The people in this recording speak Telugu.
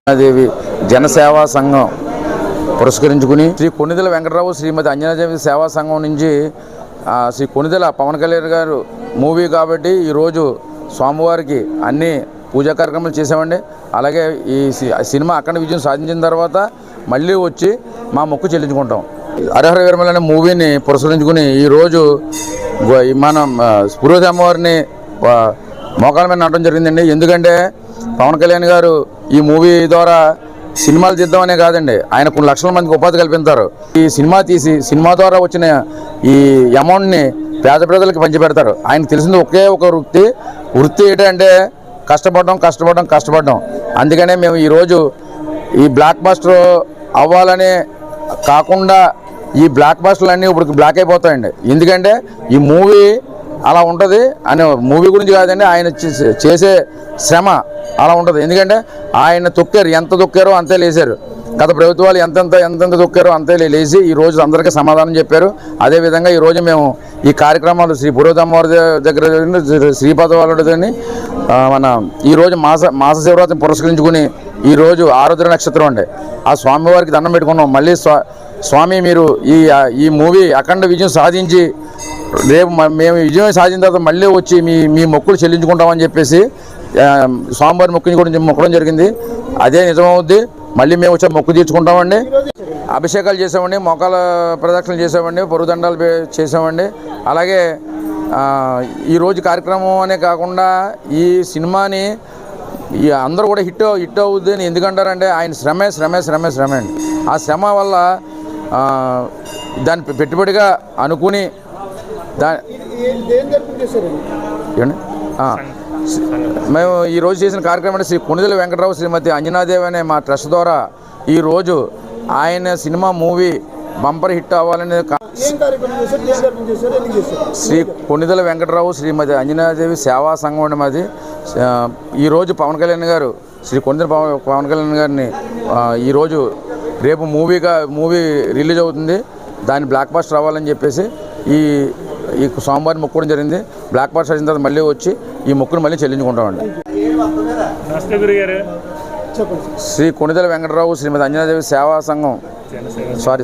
దేవి జనసేవా సంఘం పురస్కరించుకుని శ్రీ కొణిదెల వెంకటరావు శ్రీమతి అంజనాదేవి సేవా సంఘం నుంచి శ్రీ కొణిదెల పవన్ కళ్యాణ్ గారు మూవీ కాబట్టి ఈరోజు స్వామివారికి అన్ని పూజా కార్యక్రమాలు చేసామండి. అలాగే ఈ సినిమా అఖండ విజయం సాధించిన తర్వాత మళ్ళీ వచ్చి మా మొక్కు చెల్లించుకుంటాం. హరిహర వీరమల్లు అనే మూవీని పురస్కరించుకుని ఈరోజు మనం పురోహిత అమ్మవారిని మోకాళ్ళ మీద నడడం జరిగిందండి. ఎందుకంటే పవన్ కళ్యాణ్ గారు ఈ మూవీ ద్వారా సినిమాలు తీద్దామనే కాదండి, ఆయన కొన్ని లక్షల మందికి ఉపాధి కల్పిస్తారు. ఈ సినిమా తీసి సినిమా ద్వారా వచ్చిన ఈ అమౌంట్ని పేద ప్రజలకు పంచిపెడతారు. ఆయనకు తెలిసింది ఒకే ఒక వృత్తి ఏంటంటే కష్టపడడం. అందుకనే మేము ఈరోజు ఈ బ్లాక్ బస్టర్ అవ్వాలనే కాకుండా ఈ బ్లాక్ బస్టర్లు అన్నీ ఇప్పుడు బ్లాక్ అయిపోతాయండి. ఎందుకంటే ఈ మూవీ అలా ఉంటుంది అనే మూవీ గురించి కాదండి, ఆయన చేసే శ్రమ అలా ఉంటుంది. ఎందుకంటే ఆయన ఎంత తొక్కారో అంతే లేచారు. గత ప్రభుత్వాలు ఎంతెంత తొక్కారో అంతే లేచి ఈరోజు అందరికీ సమాధానం చెప్పారు. అదేవిధంగా ఈరోజు మేము ఈ కార్యక్రమాలు శ్రీ పురోహిత అమ్మవారి దగ్గర శ్రీపాద వాళ్ళని మన ఈరోజు మాస శివరాత్రిని పురస్కరించుకుని ఈరోజు ఆరుద్ర నక్షత్రం అండి, ఆ స్వామివారికి దండం పెట్టుకున్నాం. మళ్ళీ స్వామి మీరు ఈ మూవీ అఖండ విజయం సాధించి రేపు మేము విజయం సాధించిన తర్వాత మళ్ళీ వచ్చి మీ మొక్కులు చెల్లించుకుంటామని చెప్పేసి స్వామివారి మొక్కడం జరిగింది. అదే నిజమవుద్ది. మళ్ళీ మేము వచ్చి మొక్కు తీర్చుకుంటామండి. అభిషేకాలు చేసామండి, మోకాల ప్రదక్షిణలు చేసామండి, పొరుగుదండాలు చేసామండి. అలాగే ఈరోజు కార్యక్రమం అనే కాకుండా ఈ సినిమాని అందరూ కూడా హిట్ అవుద్ది అని ఎందుకంటారంటే ఆయన శ్రమే అండి. ఆ శ్రమ వల్ల దాన్ని పెట్టుబడిగా అనుకుని మేము ఈరోజు చేసిన కార్యక్రమం శ్రీ కొణిదెల వెంకటరావు శ్రీమతి అంజనాదేవి అనే మా ట్రస్ట్ ద్వారా ఈరోజు ఆయన సినిమా మూవీ బంపర్ హిట్ అవ్వాలనే శ్రీ కొణిదెల వెంకటరావు శ్రీమతి అంజనాదేవి సేవా సంఘం అండి మాది. ఈరోజు పవన్ కళ్యాణ్ గారు శ్రీ కొణిదెల పవన్ కళ్యాణ్ గారిని ఈరోజు రేపు మూవీ రిలీజ్ అవుతుంది. దాన్ని బ్లాక్ బస్టర్ అవ్వాలని చెప్పేసి ఈ సోమవారం మొక్కడం జరిగింది. బ్లాక్ బస్టర్ అయిన తర్వాత మళ్ళీ వచ్చి ఈ మొక్కును మళ్ళీ చెల్లించుకుంటామండి. శ్రీ కొణిదెల వెంకటరావు శ్రీమతి అంజనాదేవి సేవా సంఘం సారీ